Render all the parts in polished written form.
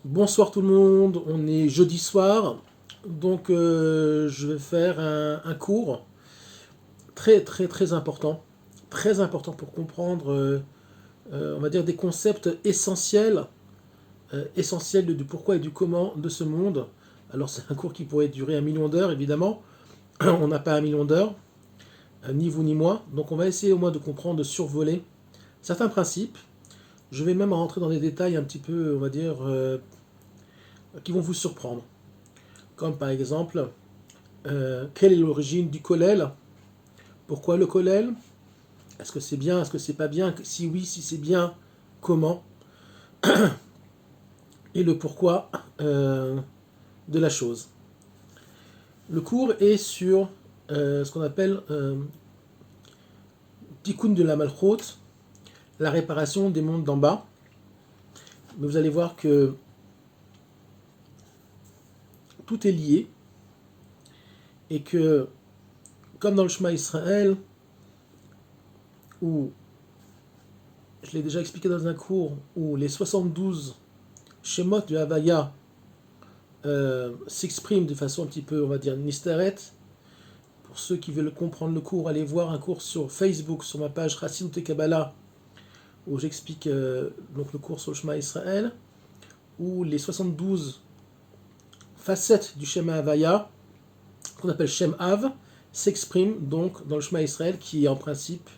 Bonsoir tout le monde, on est jeudi soir, donc je vais faire un cours très important pour comprendre, on va dire des concepts essentiels du pourquoi et du comment de ce monde. Alors c'est un cours qui pourrait durer 1 million d'heures évidemment, on n'a pas 1 million d'heures, ni vous ni moi, donc on va essayer au moins de comprendre, de survoler certains principes. Je vais même rentrer dans des détails un petit peu, on va dire, qui vont vous surprendre, comme par exemple quelle est l'origine du kollel? Pourquoi le kollel? Est-ce que c'est bien? Est-ce que c'est pas bien? Si oui, si c'est bien, comment? Et le pourquoi de la chose. Le cours est sur ce qu'on appelle Tikkun de la Malchut, la réparation des mondes d'en bas. Mais vous allez voir que tout est lié et que, comme dans le Shema Israël, où je l'ai déjà expliqué dans un cours, où les 72 Shemot du Havaya s'expriment de façon un petit peu, on va dire, nistaret. Pour ceux qui veulent comprendre le cours, allez voir un cours sur Facebook, sur ma page Chassidut et Kabbalah, où j'explique donc le cours sur le Shema Israël, où les 72 facettes du Shema Havaya, qu'on appelle Shem Av, s'expriment donc dans le Shema Israël, qui est en principe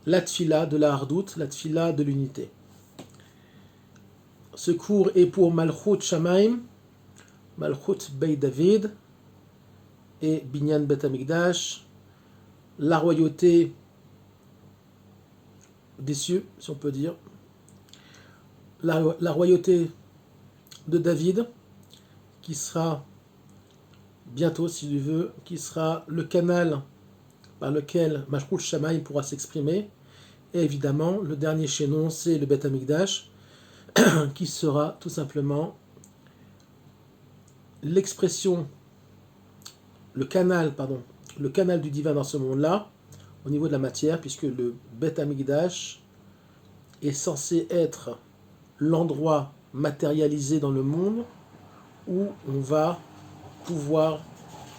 la tfila de la hardout, la tfila de l'unité. Ce cours est pour Malchut Shamaim, Malchut Beit David et Binyan Bet Hamikdash, la royauté des cieux, si on peut dire, la royauté de David, qui sera bientôt, s'il lui veut, qui sera le canal par lequel Malchut Shamaim pourra s'exprimer. Et évidemment, le dernier chaînon, c'est le Bet Hamikdash, qui sera tout simplement l'expression, le canal du divin dans ce monde-là, au niveau de la matière, puisque le Bet Hamikdash est censé être l'endroit matérialisé dans le monde où on va pouvoir,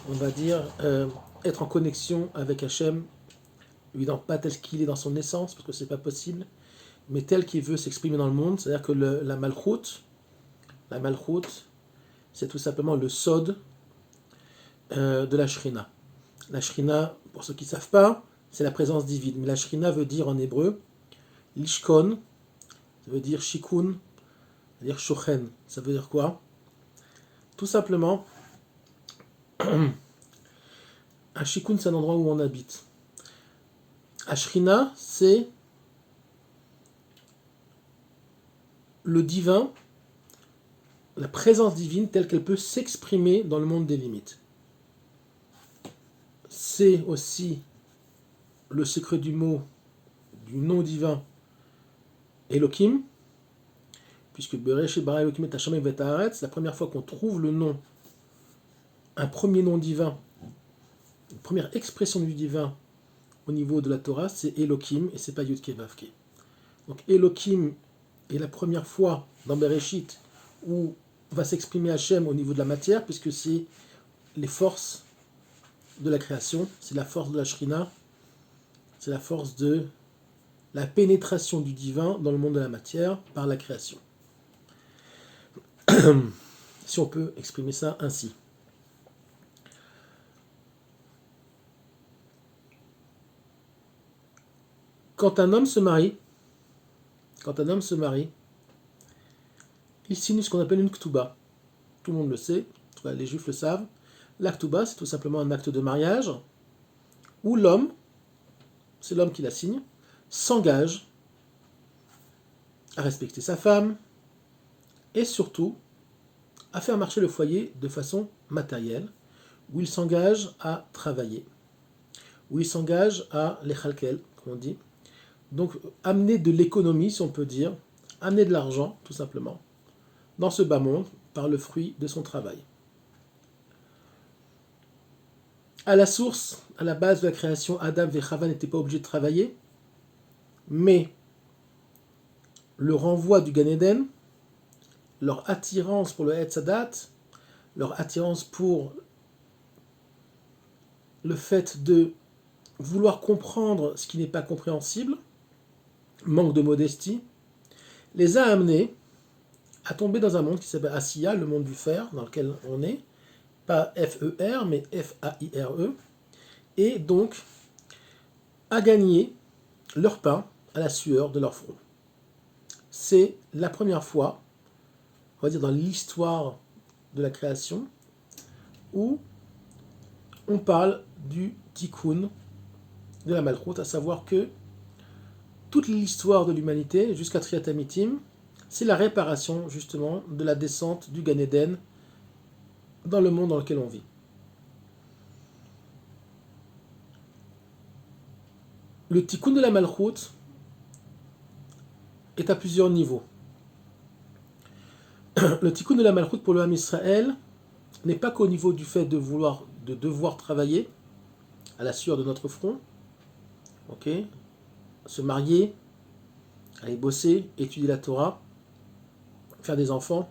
on va dire, être en connexion avec Hachem, évidemment pas tel qu'il est dans son essence, parce que c'est pas possible, mais tel qu'il veut s'exprimer dans le monde, c'est-à-dire que la Malchut, c'est tout simplement le Sod de la Shrina. La Shrina, pour ceux qui ne savent pas, c'est la présence divine. Mais la Shrina veut dire en hébreu Lishkon, ça veut dire Shikun, ça veut dire Shochen. Ça veut dire quoi? Tout simplement, un Shikun, c'est un endroit où on habite. La Shrina, c'est le divin, la présence divine telle qu'elle peut s'exprimer dans le monde des limites. C'est aussi le secret du mot, du nom divin Elohim, puisque Bereshit bara Elohim et Hashamayim vet haaretz, la première fois qu'on trouve le nom, un premier nom divin, une première expression du divin au niveau de la Torah, c'est Elohim et c'est pas Yud Kei Vav Kei. Donc Elohim est la première fois dans Bereshit où va s'exprimer Hachem au niveau de la matière, puisque c'est les forces de la création, c'est la force de la Shrina, c'est la force de la pénétration du divin dans le monde de la matière par la création. Si on peut exprimer ça ainsi. Quand un homme se marie, il signe ce qu'on appelle une ktuba. Tout le monde le sait, en tout cas les juifs le savent. La ktuba, c'est tout simplement un acte de mariage où l'homme, c'est l'homme qui la signe, s'engage à respecter sa femme et surtout à faire marcher le foyer de façon matérielle, où il s'engage à travailler, où il s'engage à lechalkel, comme on dit. Donc amener de l'économie, si on peut dire, amener de l'argent, tout simplement, dans ce bas monde, par le fruit de son travail. À la source, à la base de la création, Adam et Chava n'étaient pas obligés de travailler, mais le renvoi du Gan Eden leur attirance pour le Hetzadat, leur attirance pour le fait de vouloir comprendre ce qui n'est pas compréhensible, manque de modestie, les a amenés à tomber dans un monde qui s'appelle Asiya, le monde du fer, dans lequel on est, pas F-E-R, mais F-A-I-R-E, et donc à gagner leur pain à la sueur de leur front. C'est la première fois, on va dire dans l'histoire de la création, où on parle du tikkun de la Malchut, à savoir que toute l'histoire de l'humanité, jusqu'à Triat Amitim, c'est la réparation justement de la descente du Gan Eden dans le monde dans lequel on vit. Le tikkun de la Malchut est à plusieurs niveaux. Le tikkun de la Malchut pour le Ham Israël n'est pas qu'au niveau du fait de devoir travailler à la sueur de notre front, ok, se marier, aller bosser, étudier la Torah, faire des enfants,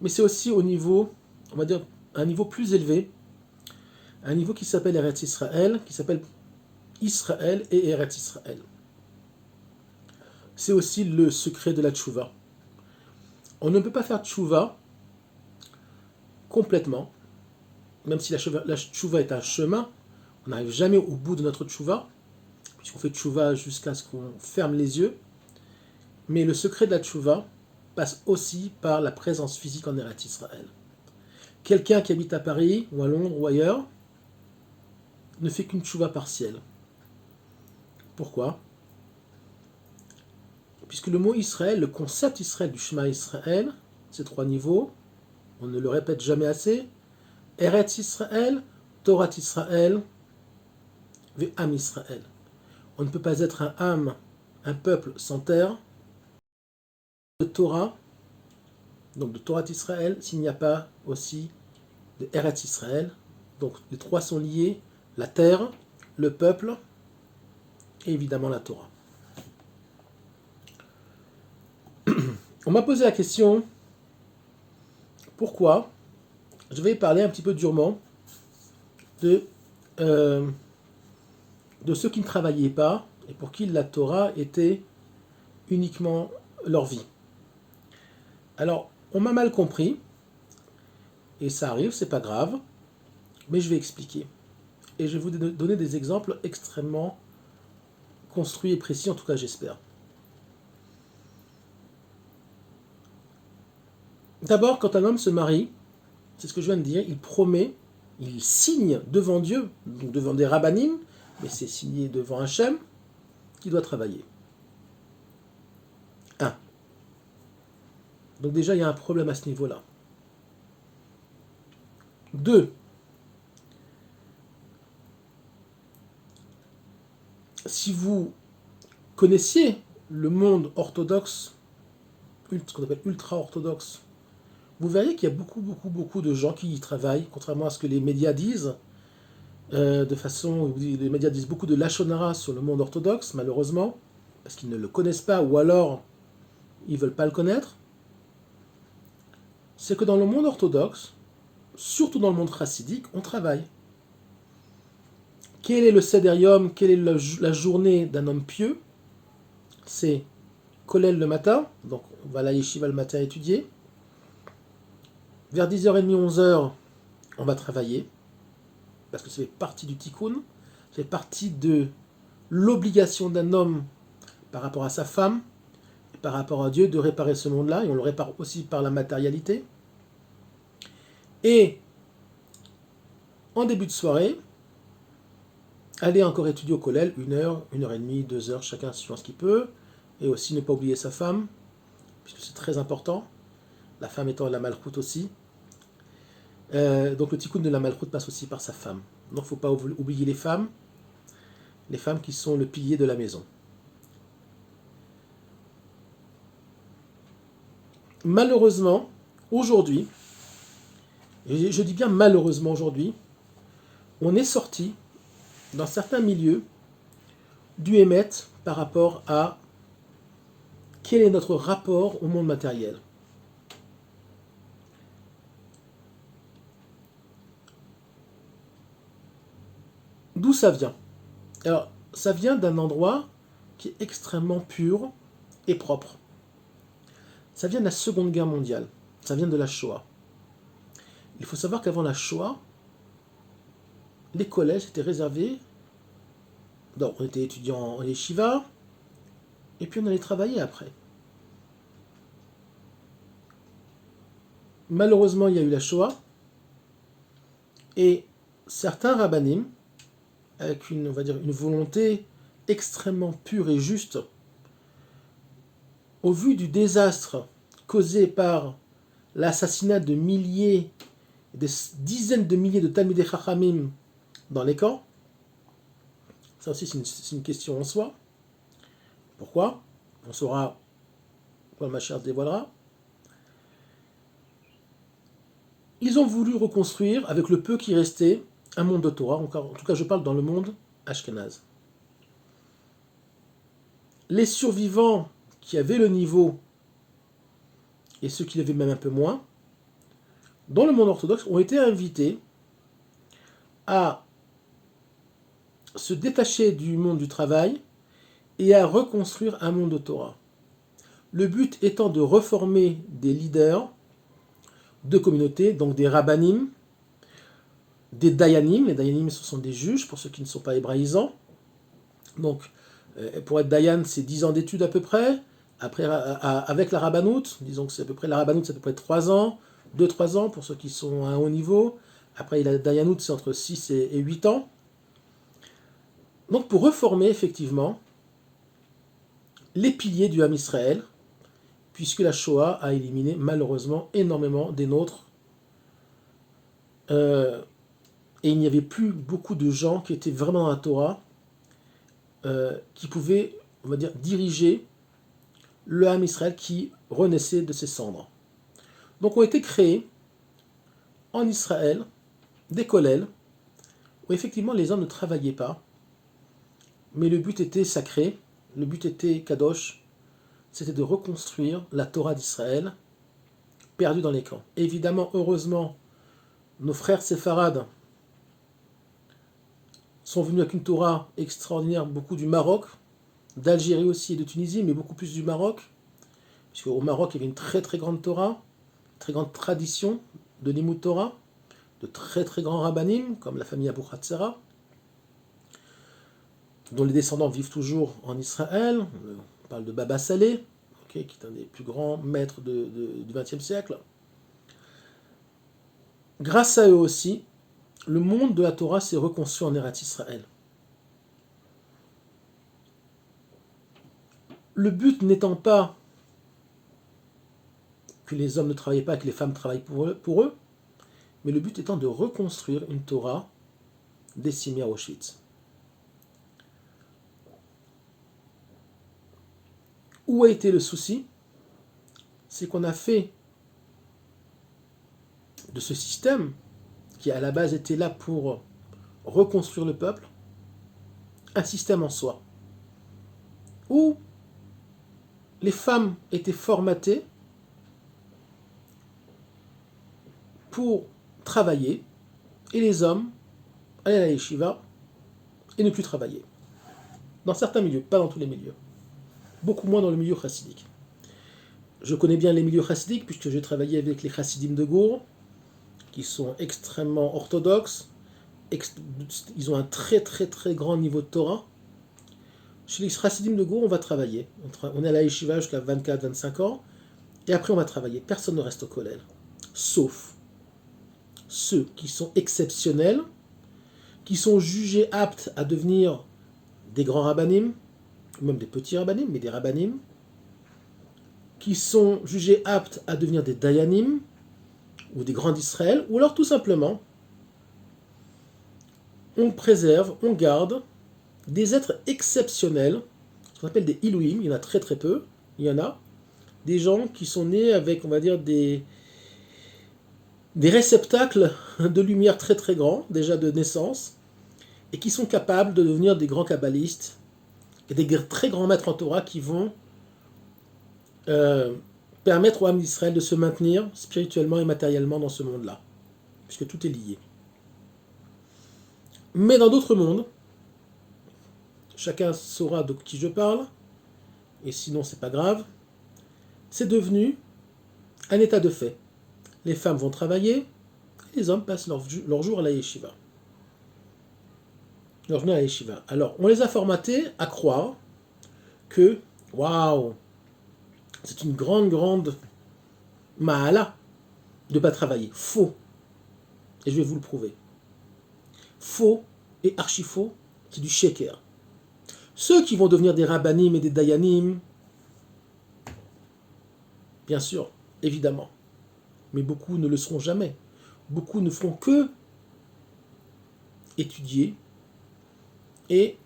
mais c'est aussi au niveau, on va dire, un niveau plus élevé, un niveau qui s'appelle Eretz Israël, qui s'appelle Israël et Eretz Israël. C'est aussi le secret de la tchouva. On ne peut pas faire tchouva complètement, même si la tchouva est un chemin, on n'arrive jamais au bout de notre tchouva, puisqu'on fait tchouva jusqu'à ce qu'on ferme les yeux, mais le secret de la tchouva passe aussi par la présence physique en Eretz Israël. Quelqu'un qui habite à Paris, ou à Londres, ou ailleurs, ne fait qu'une tchouva partielle. Pourquoi ? Puisque le mot Israël, le concept Israël du Shema Israël, ces trois niveaux, on ne le répète jamais assez, Eretz Israël, Torah Israël, Ve'am Israël. On ne peut pas être un âme, un peuple sans terre, de Torah, donc de Torah Israël, s'il n'y a pas aussi de Eretz Israël. Donc les trois sont liés, la terre, le peuple et évidemment la Torah. On m'a posé la question, pourquoi? Je vais parler un petit peu durement de ceux qui ne travaillaient pas et pour qui la Torah était uniquement leur vie. Alors, on m'a mal compris, et ça arrive, c'est pas grave, mais je vais expliquer. Et je vais vous donner des exemples extrêmement construits et précis, en tout cas j'espère. D'abord, quand un homme se marie, c'est ce que je viens de dire, il promet, il signe devant Dieu, donc devant des rabbanim, mais c'est signé devant Hachem, qu'il doit travailler. 1. Donc déjà, il y a un problème à ce niveau-là. 2. Si vous connaissiez le monde orthodoxe, ce qu'on appelle ultra-orthodoxe, vous verriez qu'il y a beaucoup de gens qui y travaillent, contrairement à ce que les médias disent, les médias disent beaucoup de lachonara sur le monde orthodoxe, malheureusement, parce qu'ils ne le connaissent pas, ou alors ils ne veulent pas le connaître. C'est que dans le monde orthodoxe, surtout dans le monde chassidique, on travaille. Quel est le Seder Yom, quelle est la journée d'un homme pieux? C'est Kollel le matin, donc on va à la yeshiva le matin étudier. Vers 10h30, 11h, on va travailler, parce que ça fait partie du tikkun, ça fait partie de l'obligation d'un homme par rapport à sa femme, et par rapport à Dieu, de réparer ce monde-là, et on le répare aussi par la matérialité. Et en début de soirée, aller encore étudier au Kollel, 1h, 1h30, 2h, chacun suivant ce qu'il peut, et aussi ne pas oublier sa femme, puisque c'est très important, la femme étant la Malchut aussi. Donc le tikkun de la Malchut passe aussi par sa femme. Donc il ne faut pas oublier les femmes qui sont le pilier de la maison. Malheureusement, aujourd'hui, et je dis bien malheureusement aujourd'hui, on est sorti, dans certains milieux, du émet par rapport à Quel est notre rapport au monde matériel? D'où ça vient? Alors, ça vient d'un endroit qui est extrêmement pur et propre. Ça vient de la Seconde Guerre mondiale. Ça vient de la Shoah. Il faut savoir qu'avant la Shoah, les collèges étaient réservés. Donc, on était étudiant en yeshiva, et puis on allait travailler après. Malheureusement, il y a eu la Shoah, et certains rabbinim, avec on va dire, une volonté extrêmement pure et juste, au vu du désastre causé par l'assassinat de milliers, des dizaines de milliers de Talmidei Chachamim dans les camps, ça aussi c'est une question en soi. Pourquoi? On saura quand le Mashiach se dévoilera. Ils ont voulu reconstruire, avec le peu qui restait, un monde de Torah. En tout cas, je parle dans le monde ashkénaze. Les survivants qui avaient le niveau, et ceux qui l'avaient même un peu moins, dans le monde orthodoxe, ont été invités à se détacher du monde du travail et à reconstruire un monde de Torah. Le but étant de reformer des leaders de communautés, donc des rabbanim, des dayanim. Les dayanim, ce sont des juges, pour ceux qui ne sont pas hébraïsants. Donc, pour être dayan, c'est 10 ans d'études à peu près. Après, avec la rabbanout, disons que c'est à peu près, la rabbanout, c'est à peu près 3 ans, 2-3 ans pour ceux qui sont à un haut niveau. Après, la dayanout, c'est entre 6 et 8 ans. Donc, pour reformer effectivement les piliers du Ham Israël, puisque la Shoah a éliminé malheureusement énormément des nôtres. Et il n'y avait plus beaucoup de gens qui étaient vraiment dans la Torah, qui pouvaient, on va dire, diriger le Ham Israël qui renaissait de ses cendres. Donc ont été créés en Israël des kollels où effectivement les hommes ne travaillaient pas, mais le but était sacré, le but était kadosh, c'était de reconstruire la Torah d'Israël perdue dans les camps. Évidemment, heureusement, nos frères séfarades sont venus avec une Torah extraordinaire, beaucoup du Maroc, d'Algérie aussi et de Tunisie, mais beaucoup plus du Maroc, puisque au Maroc il y avait une très très grande Torah, très grande tradition de Limud Torah, de très très grands rabbanim, comme la famille Abou Hatzera, dont les descendants vivent toujours en Israël. On parle de Baba Saleh, qui est un des plus grands maîtres du XXe siècle. Grâce à eux aussi, le monde de la Torah s'est reconstruit en Eretz Israël. Le but n'étant pas que les hommes ne travaillent pas, que les femmes travaillent pour eux, mais le but étant de reconstruire une Torah décimée à Auschwitz. Où a été le souci? C'est qu'on a fait de ce système, qui à la base était là pour reconstruire le peuple, un système en soi, où les femmes étaient formatées pour travailler, et les hommes allaient à la yeshiva et ne plus travailler. Dans certains milieux, pas dans tous les milieux. Beaucoup moins dans le milieu chassidique. Je connais bien les milieux chassidiques, puisque j'ai travaillé avec les chassidim de Gour, qui sont extrêmement orthodoxes. Ils ont un très très très grand niveau de Torah. Chez les chassidim de Gour, on va travailler. On est à la yeshiva jusqu'à 24-25 ans, et après on va travailler. Personne ne reste au kollel. Sauf ceux qui sont exceptionnels, qui sont jugés aptes à devenir des grands rabbanim, ou même des petits rabbanim, mais des rabbanim, qui sont jugés aptes à devenir des dayanim, ou des grands d'Israël, ou alors tout simplement, on préserve, on garde des êtres exceptionnels, ce qu'on appelle des Ilouim, il y en a très très peu, il y en a, des gens qui sont nés avec, on va dire, des réceptacles de lumière très très grands, déjà de naissance, et qui sont capables de devenir des grands kabbalistes, et des très grands maîtres en Torah qui vont euh, permettre au âme d'Israël de se maintenir spirituellement et matériellement dans ce monde-là, puisque tout est lié. Mais dans d'autres mondes, chacun saura de qui je parle, et sinon c'est pas grave, c'est devenu un état de fait. Les femmes vont travailler, et les hommes passent leur jour à la yeshiva. Leur journée à la yeshiva. Alors, on les a formatés à croire que, waouh, c'est une grande mahala de ne pas travailler. Faux. Et je vais vous le prouver. Faux et archi faux, c'est du sheker. Ceux qui vont devenir des rabbanim et des dayanim, bien sûr, évidemment, mais beaucoup ne le seront jamais. Beaucoup ne feront que étudier et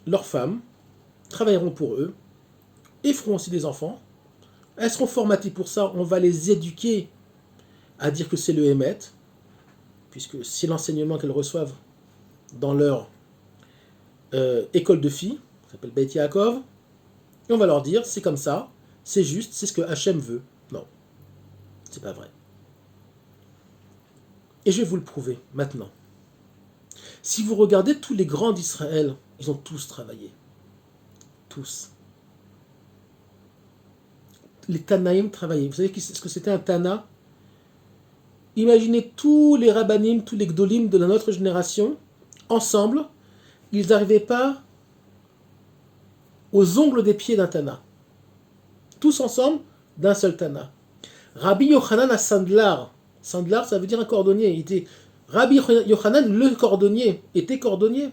leurs femmes travailleront pour eux et feront aussi des enfants. Elles seront formatées pour ça, on va les éduquer à dire que c'est le Hémet, puisque c'est l'enseignement qu'elles reçoivent dans leur école de filles, ça s'appelle Beit Yaakov, et on va leur dire, c'est comme ça, c'est juste, c'est ce que Hachem veut. Non, c'est pas vrai. Et je vais vous le prouver maintenant. Si vous regardez tous les grands d'Israël, ils ont tous travaillé. Tous. Les Tanaïm travaillaient. Vous savez ce que c'était un Tana? Imaginez tous les Rabbanim, tous les Gdolim de notre génération, ensemble, ils n'arrivaient pas aux ongles des pieds d'un Tana. Tous ensemble, d'un seul Tana. Rabbi Yochanan à Sandlar. Sandlar, ça veut dire un cordonnier. Rabbi Yochanan, le cordonnier, était cordonnier.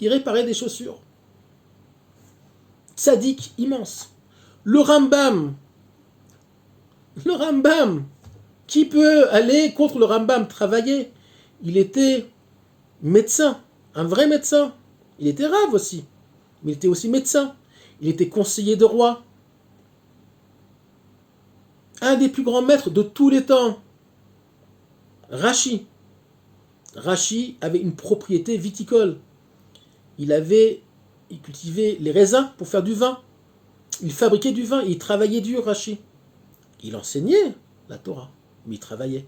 Il réparait des chaussures. Tzaddik immense. Le Rambam, qui peut aller contre le Rambam travailler? Il était médecin, un vrai médecin. Il était rave aussi, mais il était aussi médecin. Il était conseiller de roi. Un des plus grands maîtres de tous les temps, Rashi. Rashi avait une propriété viticole. Il cultivait les raisins pour faire du vin. Il fabriquait du vin et il travaillait dur, Rashi. Il enseignait la Torah, mais il travaillait.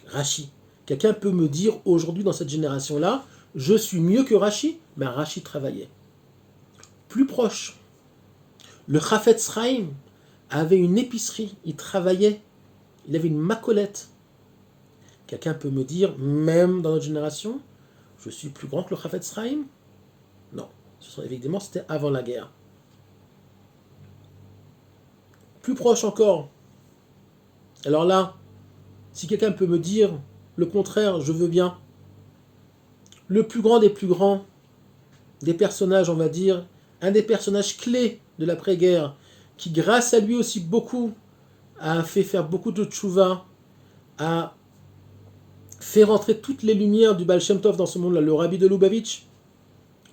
Rashi. Quelqu'un peut me dire aujourd'hui dans cette génération-là, je suis mieux que Rashi? Mais Rashi travaillait. Plus proche, le Chafetz Chaim avait une épicerie, il travaillait, il avait une macolette. Quelqu'un peut me dire, même dans notre génération, je suis plus grand que le Chafetz Chaim? Non, évidemment c'était avant la guerre. Plus proche encore. Alors là, si quelqu'un peut me dire le contraire, je veux bien. Le plus grand des plus grands, des personnages, on va dire, un des personnages clés de l'après-guerre, qui grâce à lui aussi beaucoup a fait faire beaucoup de tchouva, a fait rentrer toutes les lumières du Baal Shem Tov dans ce monde-là, le rabbi de Lubavitch.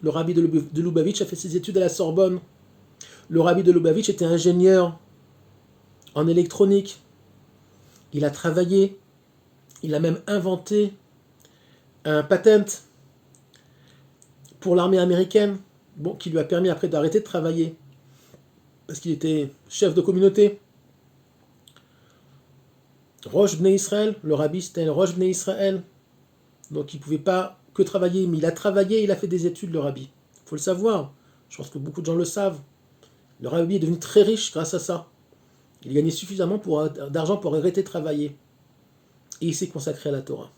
Le rabbi de Lubavitch a fait ses études à la Sorbonne. Le rabbi de Lubavitch était ingénieur en électronique. Il a travaillé, il a même inventé un patent pour l'armée américaine, qui lui a permis après d'arrêter de travailler, parce qu'il était chef de communauté. Rosh Bnei Israël, le rabbi c'était Rosh Bnei Israël, donc il ne pouvait pas que travailler, mais il a travaillé, il a fait des études, le rabbi. Il faut le savoir, je pense que beaucoup de gens le savent. Le rabbi est devenu très riche grâce à ça. Il gagnait suffisamment d'argent pour arrêter de travailler. Et il s'est consacré à la Torah.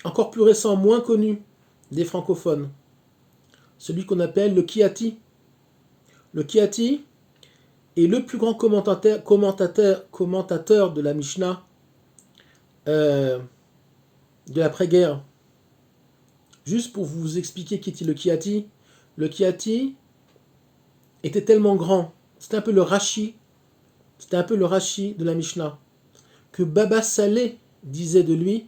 Encore plus récent, moins connu des francophones, celui qu'on appelle le Kiati. Le Kiati est le plus grand commentateur de la Mishnah de l'après-guerre. Juste pour vous expliquer qui était le Kiati était tellement grand, c'était un peu le Rashi de la Mishnah, que Baba Saleh disait de lui,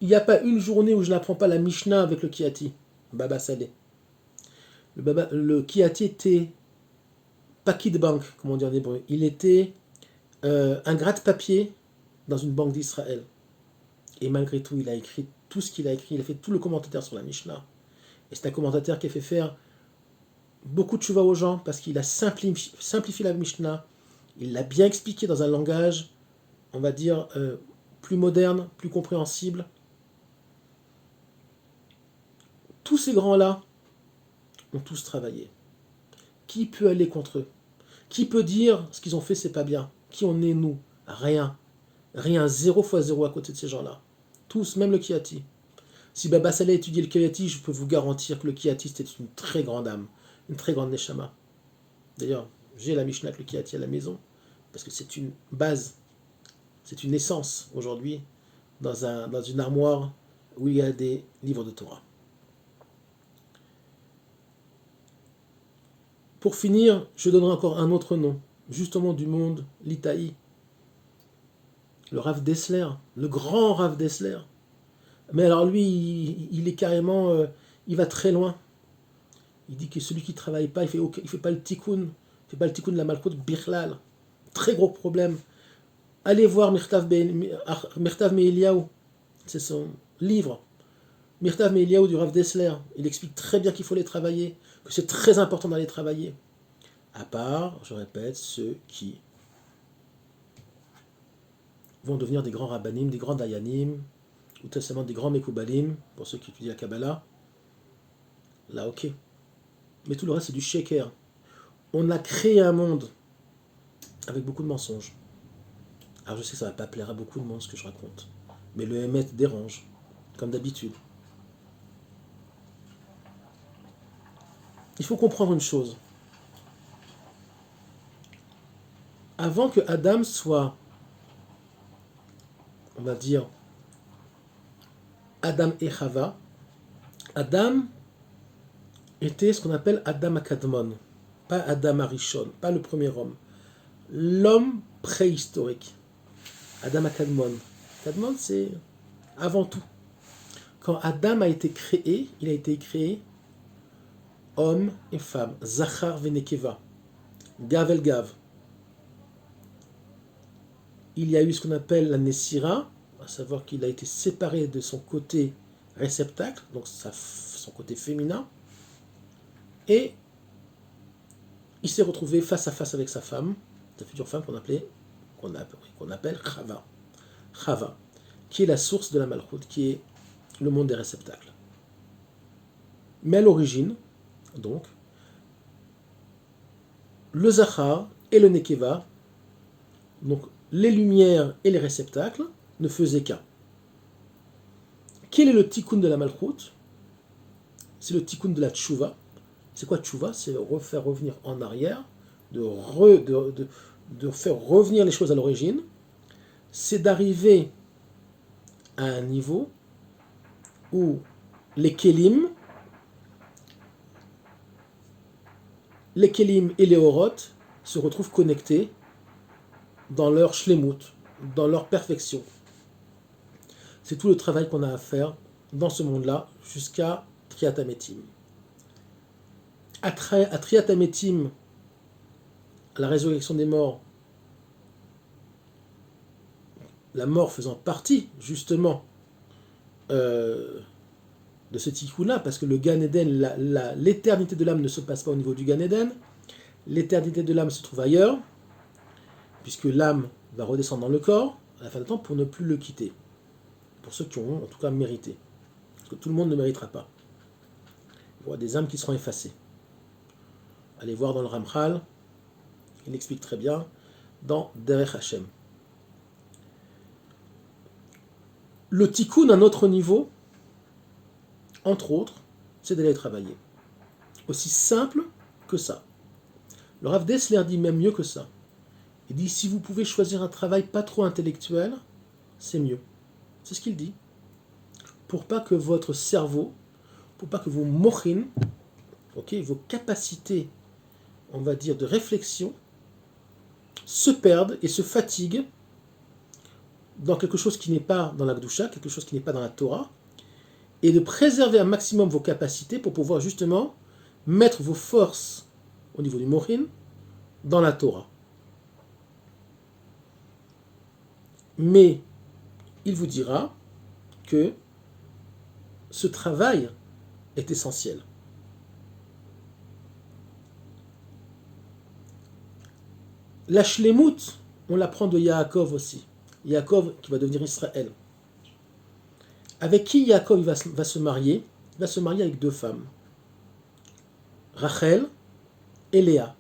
il n'y a pas une journée où je n'apprends pas la Mishnah avec le Kiati, Baba Saleh. Le Kiati était Pakid Bank, comme on dit en hébreu. Il était un gratte-papier dans une banque d'Israël. Et malgré tout, il a écrit tout ce qu'il a écrit. Il a fait tout le commentaire sur la Mishnah. Et c'est un commentateur qui a fait faire beaucoup de tchouva aux gens parce qu'il a simplifié la Mishnah. Il l'a bien expliqué dans un langage, on va dire, plus moderne, plus compréhensible. Tous ces grands-là ont tous travaillé. Qui peut aller contre eux? Qui peut dire ce qu'ils ont fait, c'est pas bien? Qui on est, nous? Rien. Rien. 0 fois 0 à côté de ces gens-là. Tous, même le Kiyati. Si Baba Saleh étudiait le Kiyati, je peux vous garantir que le Kiyati, c'était une très grande âme. Une très grande Neshama. D'ailleurs, j'ai la Mishnah avec le Kiyati à la maison, parce que c'est une base, c'est une essence aujourd'hui dans une armoire où il y a des livres de Torah. Pour finir, je donnerai encore un autre nom, justement du monde, l'Itaï, le Rav Dessler, le grand Rav Dessler. Mais alors lui, il est carrément, il va très loin. Il dit que celui qui ne travaille pas, il fait pas le tikkun, il fait pas le tikkun de la malchut bichlal. Très gros problème. Allez voir Mirtav Me'Eliyahu, c'est son livre. Mirtav Me'Eliyahu du Rav Dessler, il explique très bien qu'il faut les travailler, que c'est très important d'aller travailler. À part, je répète, ceux qui vont devenir des grands rabbanim, des grands dayanim, ou tout simplement des grands mekoubalim, pour ceux qui étudient la Kabbalah. Là, ok. Mais tout le reste, c'est du sheker. On a créé un monde avec beaucoup de mensonges. Alors je sais que ça ne va pas plaire à beaucoup de monde ce que je raconte, mais le Hémet dérange, comme d'habitude. Il faut comprendre une chose. Avant que Adam soit, on va dire, Adam et Chava, Adam était ce qu'on appelle Adam Akadmon, pas Adam Arishon, pas le premier homme. L'homme préhistorique. Adam Akadmon. Akadmon, c'est avant tout. Quand Adam a été créé, il a été créé homme et femme, Zachar Venekeva, Gav el Gav. Il y a eu ce qu'on appelle la Nessira, à savoir qu'il a été séparé de son côté réceptacle, donc son côté féminin, et il s'est retrouvé face à face avec sa femme, sa future femme qu'on appelle Chava. Chava, qui est la source de la malchoute, qui est le monde des réceptacles. Mais à l'origine, donc, le Zachar et le Nekeva, donc les lumières et les réceptacles, ne faisaient qu'un. Quel est le tikkun de la malchoute? C'est le tikkun de la tchouva. C'est quoi tchouva? C'est faire revenir en arrière, de faire revenir les choses à l'origine. C'est d'arriver à un niveau où les kelim et les oroth se retrouvent connectés dans leur shlemut, dans leur perfection. C'est tout le travail qu'on a à faire dans ce monde-là jusqu'à Triat Hametim. À Triat Hametim, à la résurrection des morts, la mort faisant partie justement de ce tikkun-là, parce que le Gan Eden, l'éternité de l'âme ne se passe pas au niveau du Gan Eden, l'éternité de l'âme se trouve ailleurs, puisque l'âme va redescendre dans le corps à la fin du temps pour ne plus le quitter. Pour ceux qui ont en tout cas mérité. Parce que tout le monde ne méritera pas. Il y aura des âmes qui seront effacées. Allez voir dans le Ramchal, il explique très bien, dans Derech Hashem. Le tikkun à notre niveau, entre autres, c'est d'aller travailler. Aussi simple que ça. Le Rav Dessler dit même mieux que ça. Il dit, si vous pouvez choisir un travail pas trop intellectuel, c'est mieux. C'est ce qu'il dit. Pour pas que votre cerveau, pour pas que vos mochin, vos capacités, on va dire, de réflexion, se perdent et se fatiguent dans quelque chose qui n'est pas dans la Gdusha, quelque chose qui n'est pas dans la Torah, et de préserver un maximum vos capacités pour pouvoir justement mettre vos forces au niveau du mochin dans la Torah. Mais il vous dira que ce travail est essentiel. La shlemut, on l'apprend de Yaakov aussi. Yaakov qui va devenir Israël. Avec qui Yaakov va se marier? Il va se marier avec deux femmes. Rachel et Léa.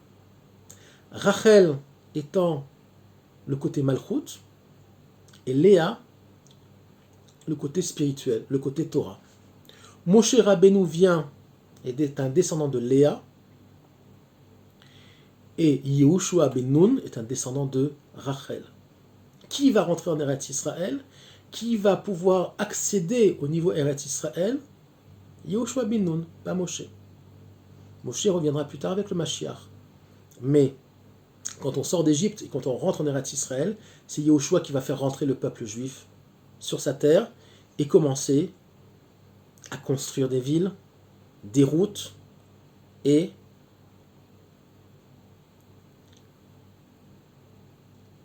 Rachel étant le côté malchut et Léa le côté spirituel, le côté Torah. Moshe Rabbeinu vient et est un descendant de Léa et Yehoshua ben Nun est un descendant de Rachel. Qui va rentrer en Eretz Israël? Qui va pouvoir accéder au niveau Eretz Israël? Yehoshua ben Nun, pas Moshe. Moshe reviendra plus tard avec le Mashiach. Mais quand on sort d'Égypte et quand on rentre en Eretz Israël, c'est Yehoshua qui va faire rentrer le peuple juif sur sa terre et commencer à construire des villes, des routes et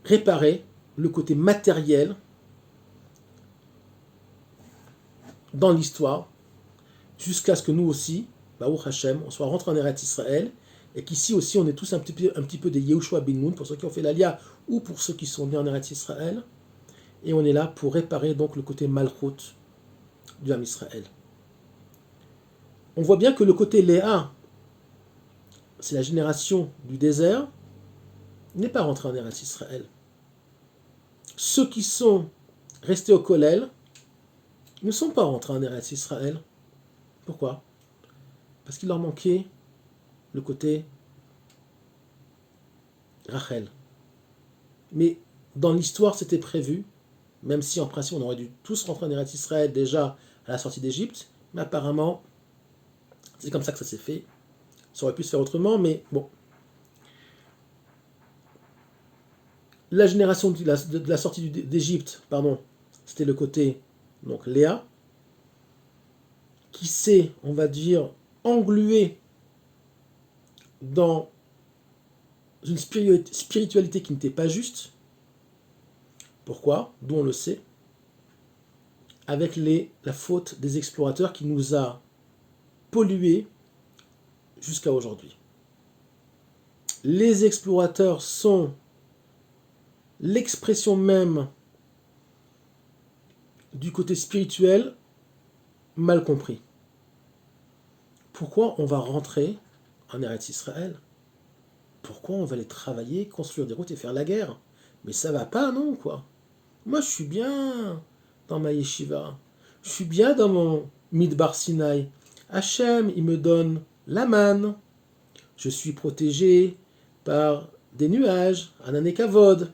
réparer le côté matériel dans l'histoire jusqu'à ce que nous aussi, Baruch Hashem, on soit rentrés en Eretz Israël et qu'ici aussi on est tous un petit peu des Yehoshua ben Nun pour ceux qui ont fait l'Alia ou pour ceux qui sont nés en Eretz Israël et on est là pour réparer donc le côté malchut du Ham Israël. On voit bien que le côté Léa, c'est la génération du désert, n'est pas rentré en Eretz Israël. Ceux qui sont restés au Kollel ne sont pas rentrés en Eretz Israël. Pourquoi? Parce qu'il leur manquait le côté Rachel. Mais dans l'histoire, c'était prévu, même si en principe on aurait dû tous rentrer en Eretz Israël déjà à la sortie d'Égypte, mais apparemment, c'est comme ça que ça s'est fait. Ça aurait pu se faire autrement, mais bon. La génération de la sortie d'Égypte, c'était le côté donc Léa, qui s'est, on va dire, englué dans une spiritualité qui n'était pas juste. Pourquoi? D'où on le sait. Avec la faute des explorateurs qui nous a pollués jusqu'à aujourd'hui. Les explorateurs sont l'expression même du côté spirituel mal compris. Pourquoi on va rentrer en Eretz Israël? Pourquoi on va aller travailler, construire des routes et faire la guerre? Mais ça va pas, non, quoi. Moi, je suis bien dans ma yeshiva. Je suis bien dans mon Midbar Sinaï. Hachem, il me donne la manne. Je suis protégé par des nuages, Anané Kavod.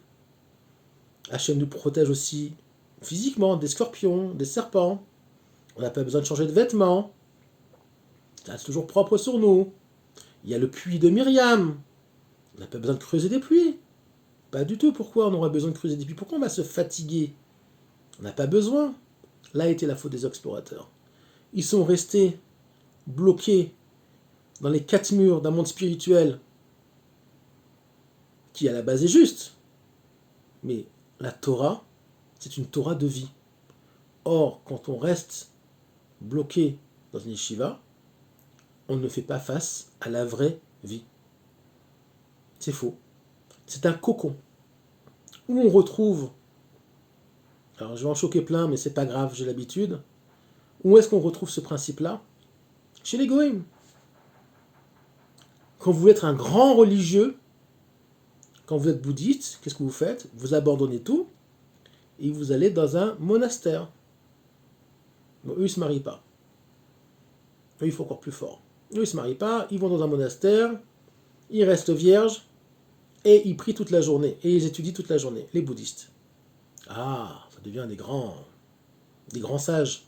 Hachem nous protège aussi physiquement des scorpions, des serpents. On n'a pas besoin de changer de vêtements. Ça reste toujours propre sur nous. Il y a le puits de Myriam. On n'a pas besoin de creuser des puits. Pas du tout. Pourquoi on aurait besoin de creuser des puits? Pourquoi on va se fatiguer? On n'a pas besoin. Là a été la faute des explorateurs. Ils sont restés bloqués dans les quatre murs d'un monde spirituel qui à la base est juste. Mais la Torah, c'est une Torah de vie. Or, quand on reste bloqué dans une yeshiva, on ne fait pas face à la vraie vie. C'est faux. C'est un cocon où on retrouve, alors je vais en choquer plein, mais c'est pas grave, j'ai l'habitude. Où est-ce qu'on retrouve ce principe-là? Chez les goïms. Quand vous voulez être un grand religieux, quand vous êtes bouddhiste, qu'est-ce que vous faites? Vous abandonnez tout et vous allez dans un monastère. Bon, eux, ils ne se marient pas. Eux, il faut encore plus fort. Eux, ils ne se marient pas, ils vont dans un monastère, ils restent vierges et ils prient toute la journée et ils étudient toute la journée, les bouddhistes. Ah, ça devient des grands sages.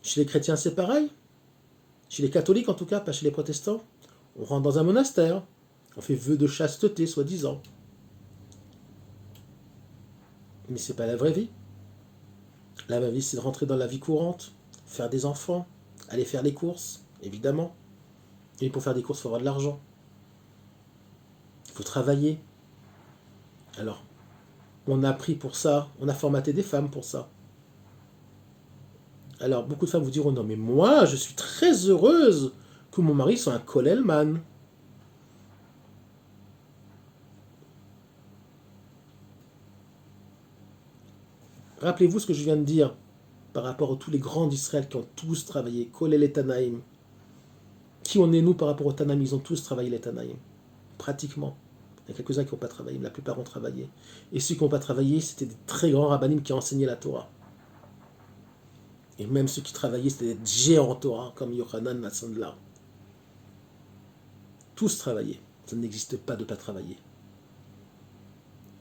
Chez les chrétiens, c'est pareil. Chez les catholiques, en tout cas, pas chez les protestants. On rentre dans un monastère, on fait vœu de chasteté, soi-disant. Mais c'est pas la vraie vie. La vraie vie, c'est de rentrer dans la vie courante, faire des enfants, aller faire les courses, évidemment. Et pour faire des courses, il faut avoir de l'argent. Il faut travailler. Alors, on a pris pour ça, on a formaté des femmes pour ça. Alors, beaucoup de femmes vous diront, non mais moi, je suis très heureuse que mon mari soit un kollelman. Rappelez-vous ce que je viens de dire par rapport à tous les grands d'Israël qui ont tous travaillé. Kolel et Tanaïm. Qui on est nous par rapport aux Tanaïm? Ils ont tous travaillé les Tanaïm. Pratiquement. Il y a quelques-uns qui n'ont pas travaillé, mais la plupart ont travaillé. Et ceux qui n'ont pas travaillé, c'était des très grands rabbinim qui enseignaient la Torah. Et même ceux qui travaillaient, c'était des géants en Torah, comme Yochanan Natsandla. Tous travaillaient. Ça n'existe pas de ne pas travailler.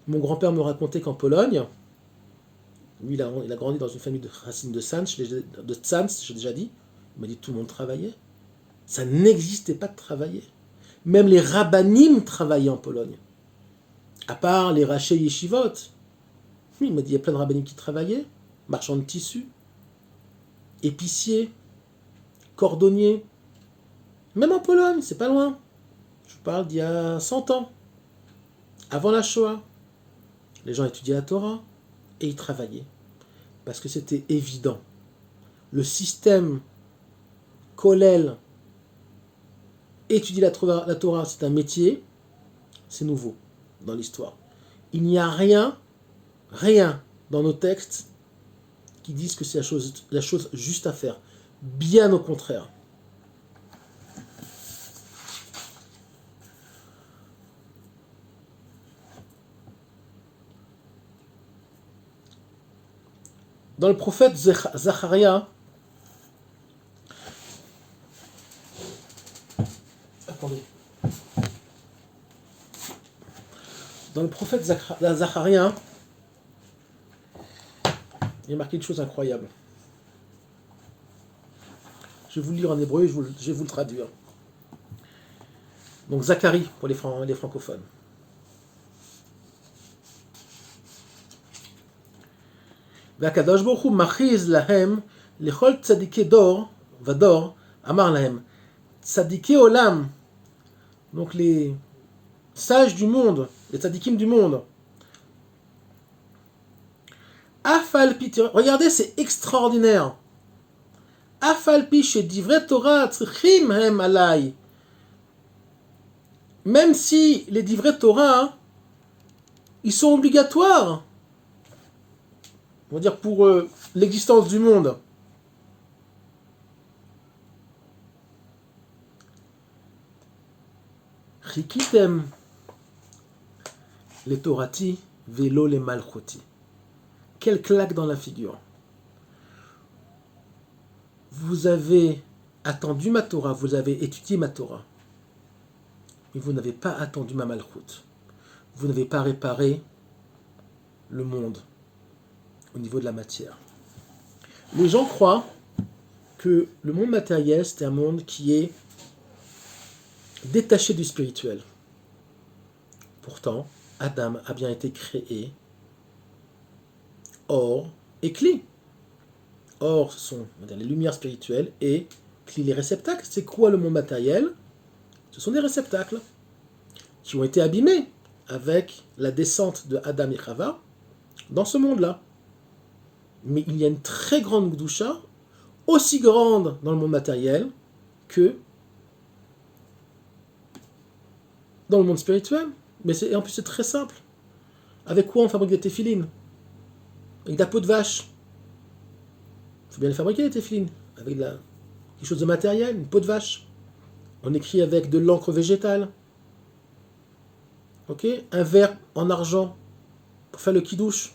Mon grand-père me racontait qu'en Pologne, lui, il a grandi dans une famille de racines de Tzanz, j'ai déjà dit. Il m'a dit que tout le monde travaillait. Ça n'existait pas de travailler. Même les rabbanim travaillaient en Pologne. À part les rachés yeshivot. Il m'a dit, il y a plein de rabbanim qui travaillaient. Marchands de tissus, épiciers, cordonniers. Même en Pologne, c'est pas loin. Je parle d'il y a 100 ans. Avant la Shoah. Les gens étudiaient la Torah et ils travaillaient. Parce que c'était évident. Le système Kollel, étudier la Torah, c'est un métier, c'est nouveau dans l'histoire. Il n'y a rien dans nos textes qui disent que c'est la chose juste à faire. Bien au contraire. Dans le prophète Zacharia, attendez. Dans le prophète Zacharia, il y a marqué une chose incroyable. Je vais vous le lire en hébreu et je vais vous le traduire. Donc Zacharie pour les francophones. והקדוש ברוך הוא מכריז להם לכל צדיקי דור ודור, אמר להם, צדיקי עולם, donc les sages du monde, les tzadikim du monde, afalpi, regardez, c'est extraordinaire, afalpi shedivrei Torah tzrichim hem alay, même si les divrei Torah, ils sont obligatoires, on va dire pour l'existence du monde. Chikitem les Torati velo les malchoti. Quelle claque dans la figure. Vous avez attendu ma Torah, vous avez étudié ma Torah, mais vous n'avez pas attendu ma malchut. Vous n'avez pas réparé le monde au niveau de la matière. Les gens croient que le monde matériel, c'est un monde qui est détaché du spirituel. Pourtant, Adam a bien été créé or et cli. Or, ce sont les lumières spirituelles et cli, les réceptacles. C'est quoi le monde matériel? Ce sont des réceptacles qui ont été abîmés avec la descente de Adam et Chava dans ce monde-là. Mais il y a une très grande gdusha, aussi grande dans le monde matériel que dans le monde spirituel. Mais en plus, c'est très simple. Avec quoi on fabrique des téphilines? Avec de la peau de vache. Il faut bien les fabriquer, les téphilines. Avec quelque chose de matériel, une peau de vache. On écrit avec de l'encre végétale. Ok? Un verre en argent pour faire le kidouche.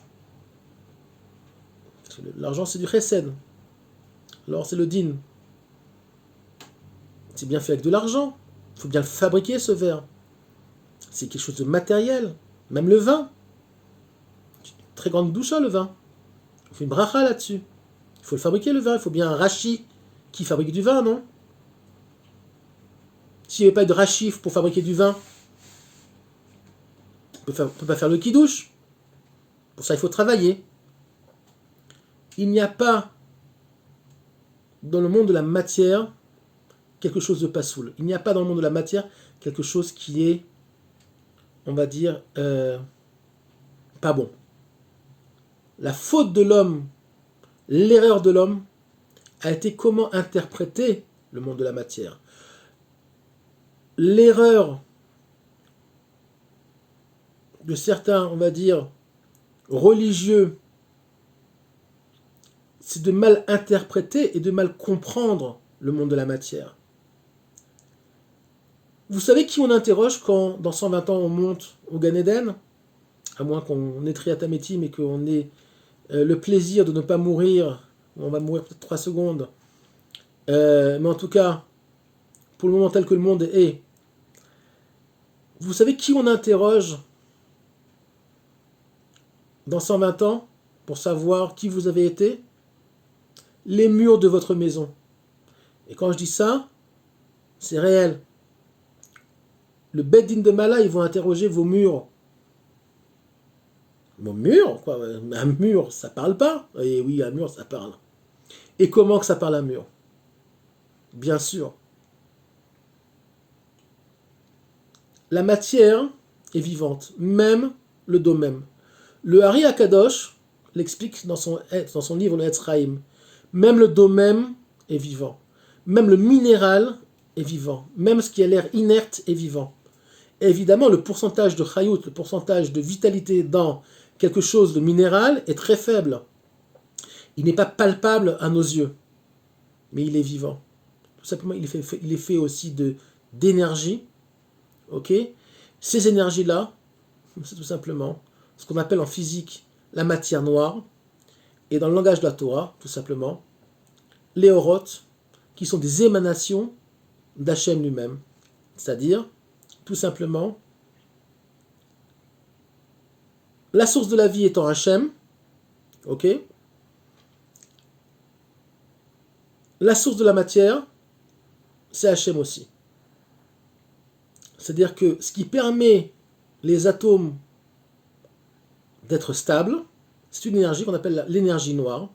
L'argent, c'est du chesed. L'or, c'est le din. C'est bien fait avec de l'argent. Il faut bien le fabriquer, ce verre. C'est quelque chose de matériel. Même le vin. Très grande doucha, le vin. On fait une bracha là-dessus. Il faut le fabriquer, le vin. Il faut bien un rachi qui fabrique du vin, non? S'il n'y avait pas de rachif pour fabriquer du vin, on ne peut pas faire le kidouche. Pour ça, il faut travailler. Il n'y a pas dans le monde de la matière quelque chose de passoul. Il n'y a pas dans le monde de la matière quelque chose qui est, on va dire, pas bon. La faute de l'homme, l'erreur de l'homme, a été comment interpréter le monde de la matière. L'erreur de certains, on va dire, religieux, c'est de mal interpréter et de mal comprendre le monde de la matière. Vous savez qui on interroge quand, dans 120 ans, on monte au Gan Eden? À moins qu'on ait triatamétim et qu'on ait le plaisir de ne pas mourir. On va mourir peut-être 3 secondes. Mais en tout cas, pour le moment tel que le monde est, vous savez qui on interroge dans 120 ans pour savoir qui vous avez été? Les murs de votre maison. Et quand je dis ça, c'est réel. Le Beth Din de Mala, ils vont interroger vos murs. Mon mur, quoi, un mur, ça parle pas. Et oui, un mur, ça parle. Et comment que ça parle un mur? Bien sûr. La matière est vivante, même le domème. Le Hari Akadosh l'explique dans son livre, le Etz Chaim. Même le domème est vivant. Même le minéral est vivant. Même ce qui a l'air inerte est vivant. Et évidemment, le pourcentage de chayut, le pourcentage de vitalité dans quelque chose de minéral est très faible. Il n'est pas palpable à nos yeux, mais il est vivant. Tout simplement, il est fait aussi d'énergie. Ok? Ces énergies-là, c'est tout simplement ce qu'on appelle en physique la matière noire, et dans le langage de la Torah, tout simplement, les orotes, qui sont des émanations d'Hachem lui-même. C'est-à-dire, tout simplement, la source de la vie étant Hachem, ok? La source de la matière, c'est Hachem aussi. C'est-à-dire que ce qui permet les atomes d'être stables, c'est une énergie qu'on appelle l'énergie noire,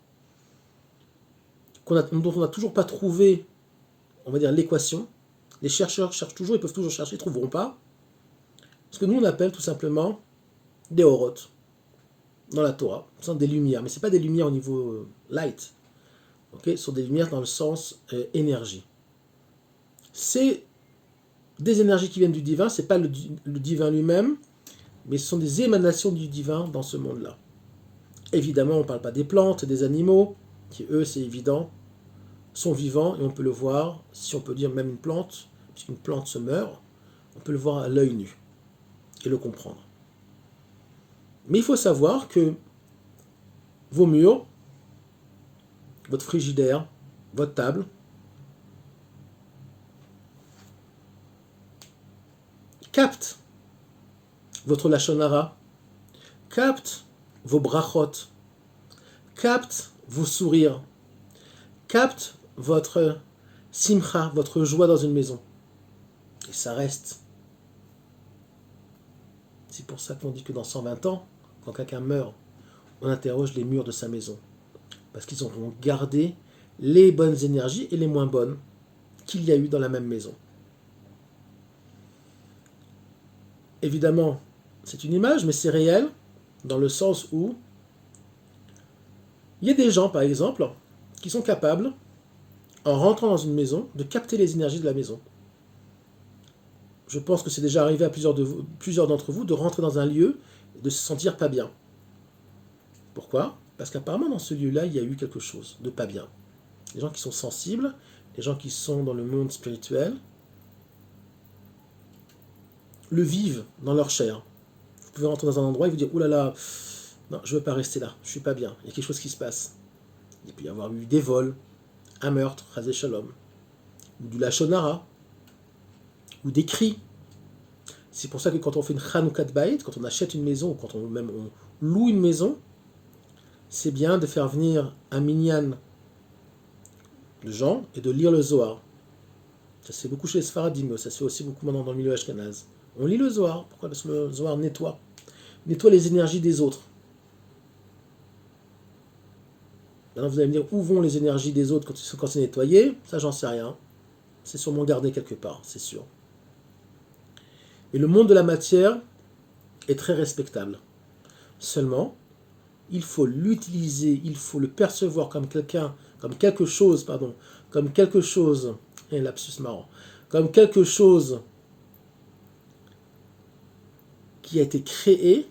dont on n'a toujours pas trouvé, on va dire, l'équation. Les chercheurs cherchent toujours, ils peuvent toujours chercher, ils ne trouveront pas. Ce que nous on appelle tout simplement des orotes dans la Torah. Ce sont des lumières, mais ce n'est pas des lumières au niveau light. Okay, ce sont des lumières dans le sens énergie. C'est des énergies qui viennent du divin, ce n'est pas le divin lui-même, mais ce sont des émanations du divin dans ce monde-là. Évidemment, on ne parle pas des plantes, des animaux, qui eux, c'est évident, sont vivants, et on peut le voir, si on peut dire même une plante, puisqu'une plante se meurt, on peut le voir à l'œil nu, et le comprendre. Mais il faut savoir que vos murs, votre frigidaire, votre table, captent votre lachon hara, captent vos brachot, captent vos sourires, captent votre simcha, votre joie dans une maison. Et ça reste. C'est pour ça qu'on dit que dans 120 ans, quand quelqu'un meurt, on interroge les murs de sa maison. Parce qu'ils auront gardé les bonnes énergies et les moins bonnes qu'il y a eu dans la même maison. Évidemment, c'est une image, mais c'est réel, dans le sens où il y a des gens, par exemple, qui sont capables, en rentrant dans une maison, de capter les énergies de la maison. Je pense que c'est déjà arrivé à plusieurs d'entre vous de rentrer dans un lieu et de se sentir pas bien. Pourquoi? Parce qu'apparemment, dans ce lieu-là, il y a eu quelque chose de pas bien. Les gens qui sont sensibles, les gens qui sont dans le monde spirituel, le vivent dans leur chair. Vous pouvez rentrer dans un endroit et vous dire « Ouh là là, non, je ne veux pas rester là, je ne suis pas bien, il y a quelque chose qui se passe. » Il peut y avoir eu des vols, un meurtre, Chazé Shalom, ou du lachon hara, ou des cris. C'est pour ça que quand on fait une Chanoukat Bayit, quand on achète une maison, ou quand on loue une maison, c'est bien de faire venir un minyan de gens et de lire le Zohar. Ça se fait beaucoup chez les Sfaradim, mais ça se fait aussi beaucoup maintenant dans le milieu ashkenaz. On lit le Zohar. Pourquoi? Parce que le Zohar nettoie les énergies des autres. Maintenant, vous allez me dire, où vont les énergies des autres quand c'est nettoyé? Ça, j'en sais rien. C'est sûrement gardé quelque part, c'est sûr. Mais le monde de la matière est très respectable. Seulement, il faut l'utiliser, il faut le percevoir comme quelque chose, un lapsus marrant, comme quelque chose qui a été créé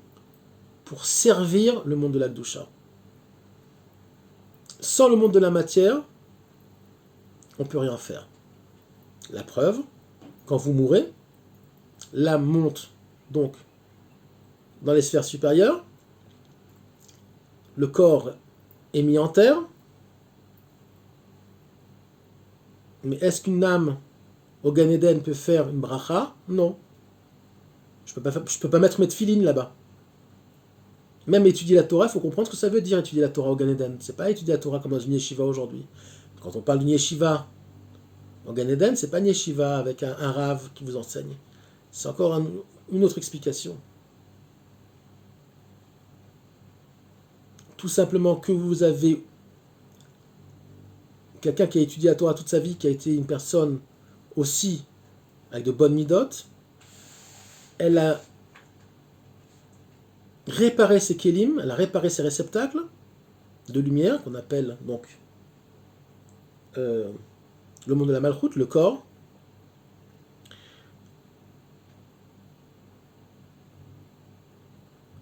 pour servir le monde de la Kedusha. sans le monde de la matière, on ne peut rien faire. La preuve, quand vous mourrez, l'âme monte donc dans les sphères supérieures, le corps est mis en terre, mais est-ce qu'une âme au Gan Eden peut faire une bracha? Non. Je peux pas mettre mes tefilines là-bas. Même étudier la Torah, il faut comprendre ce que ça veut dire étudier la Torah au Gan Eden. C'est pas étudier la Torah comme dans une yeshiva aujourd'hui. Quand on parle d'une yeshiva au Gan Eden, c'est pas une yeshiva avec un rave qui vous enseigne. C'est encore une autre explication. Tout simplement que vous avez quelqu'un qui a étudié la Torah toute sa vie, qui a été une personne aussi avec de bonnes midotes, elle a réparé ses kélim, elle a réparé ses réceptacles de lumière, qu'on appelle donc le monde de la malchoute, le corps.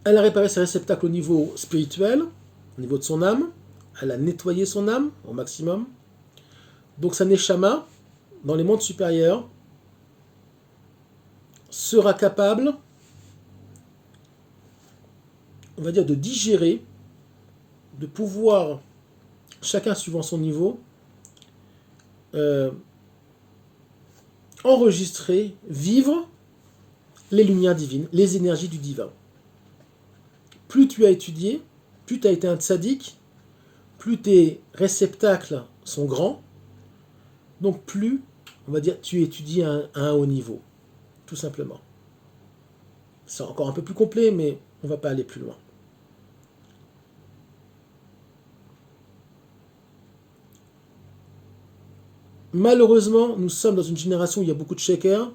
Elle a réparé ses réceptacles au niveau spirituel, au niveau de son âme. Elle a nettoyé son âme au maximum. Donc sa neshama, dans les mondes supérieurs, sera capable, on va dire, de digérer, de pouvoir, chacun suivant son niveau, enregistrer, vivre les lumières divines, les énergies du divin. Plus tu as étudié, plus tu as été un tzaddik, plus tes réceptacles sont grands, donc plus, on va dire, tu étudies à un haut niveau, tout simplement. C'est encore un peu plus complet, mais on ne va pas aller plus loin. Malheureusement, nous sommes dans une génération où il y a beaucoup de shakers,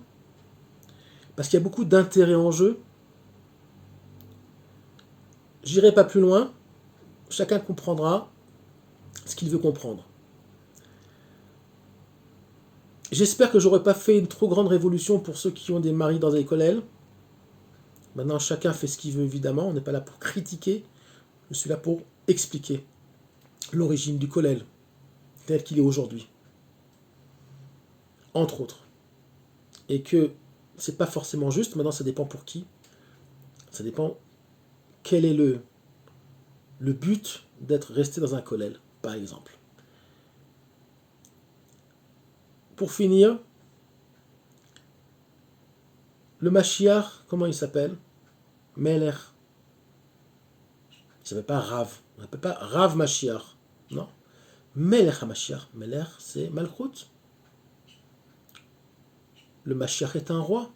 parce qu'il y a beaucoup d'intérêts en jeu. J'irai pas plus loin, chacun comprendra ce qu'il veut comprendre. J'espère que j'aurais pas fait une trop grande révolution pour ceux qui ont des maris dans des kollels. Maintenant, chacun fait ce qu'il veut, évidemment. On n'est pas là pour critiquer. Je suis là pour expliquer l'origine du kollel tel qu'il est aujourd'hui. Entre autres. Et que c'est pas forcément juste. Maintenant, ça dépend pour qui. Ça dépend quel est le but d'être resté dans un kollel, par exemple. Pour finir, le Mashiach, comment il s'appelle? Melech. Il ne s'appelle pas Rav. On n'appelle pas Rav Mashiach. Non. Melech HaMashiach. Melech, c'est Malchut. Le Mashiach est un roi.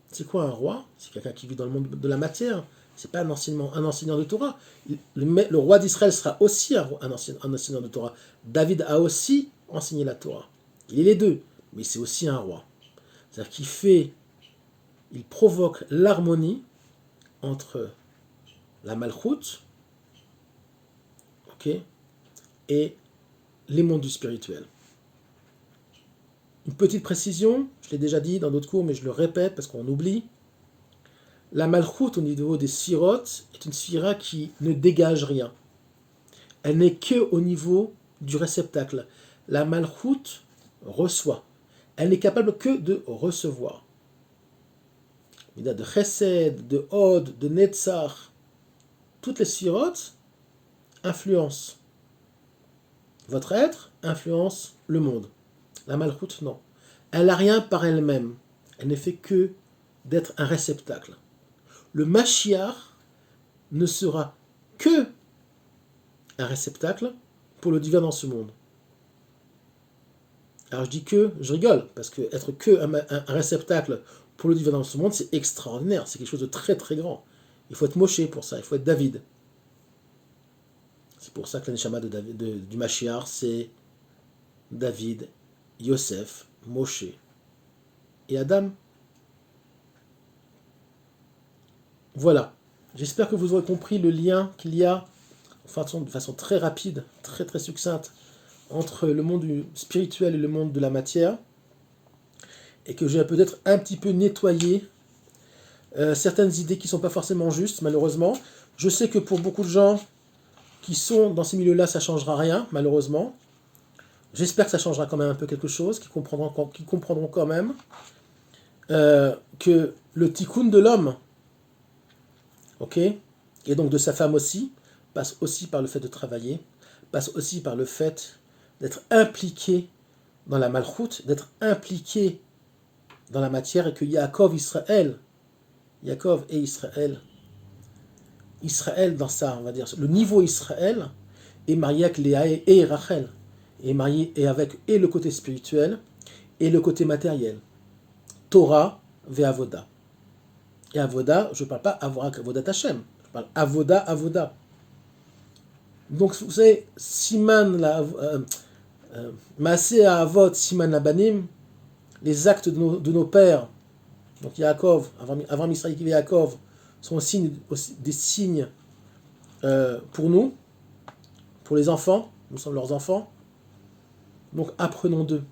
C'est quoi un roi? C'est quelqu'un qui vit dans le monde de la matière. C'est pas un enseignant de Torah. Le roi d'Israël sera aussi un enseignant de Torah. David a aussi enseigné la Torah. Il est les deux, mais c'est aussi un roi. C'est-à-dire il provoque l'harmonie entre la malchoute, et les mondes du spirituel. Une petite précision, je l'ai déjà dit dans d'autres cours, mais je le répète parce qu'on oublie. La malchoute au niveau des sphirotes est une sphira qui ne dégage rien. Elle n'est que au niveau du réceptacle. La malchoute reçoit. Elle n'est capable que de recevoir. Il y a de chesed, de hod, de netzach. Toutes les sphirotes influencent votre être, influencent le monde. La malchoute, non. Elle n'a rien par elle-même. Elle ne fait que d'être un réceptacle. Le Mashiach ne sera que un réceptacle pour le divin dans ce monde. Alors je dis que, je rigole, parce que être que un réceptacle pour le divin dans ce monde, c'est extraordinaire, c'est quelque chose de très très grand. Il faut être Moshe pour ça, il faut être David. C'est pour ça que l'Neshama du Mashiach, c'est David, Yosef, Moshe et Adam. Voilà. J'espère que vous aurez compris le lien qu'il y a, de façon très rapide, très très succincte, entre le monde spirituel et le monde de la matière, et que j'ai peut-être un petit peu nettoyé certaines idées qui ne sont pas forcément justes, malheureusement. Je sais que pour beaucoup de gens, qui sont dans ces milieux-là, ça ne changera rien, malheureusement. J'espère que ça changera quand même un peu quelque chose, qui comprendront quand même que le tikkun de l'homme, ok, et donc de sa femme aussi, passe aussi par le fait de travailler, passe aussi par le fait d'être impliqué dans la malchoute, d'être impliqué dans la matière, et que Yaakov et Israël, Israël dans ça, on va dire, le niveau Israël, est marié avec Léa et Rachel, est marié et avec et le côté spirituel et le côté matériel. Torah ve Avoda. Et Avoda, je ne parle pas Avodat Hashem, je parle Avoda. Donc vous savez, Siman, Maaseh Avot, Siman Abanim, les actes de nos pères, donc Yaakov, avant Israël et Yaakov, sont des signes pour nous, pour les enfants, nous sommes leurs enfants. Donc apprenons d'eux.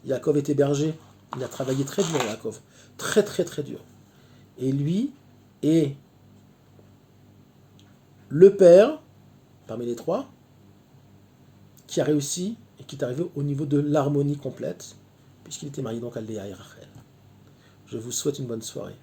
Yaakov était berger, il a travaillé très dur, Yaakov, très très très dur. Et lui est le père, parmi les trois, qui a réussi et qui est arrivé au niveau de l'harmonie complète, puisqu'il était marié donc à Léa et Rachel. Je vous souhaite une bonne soirée.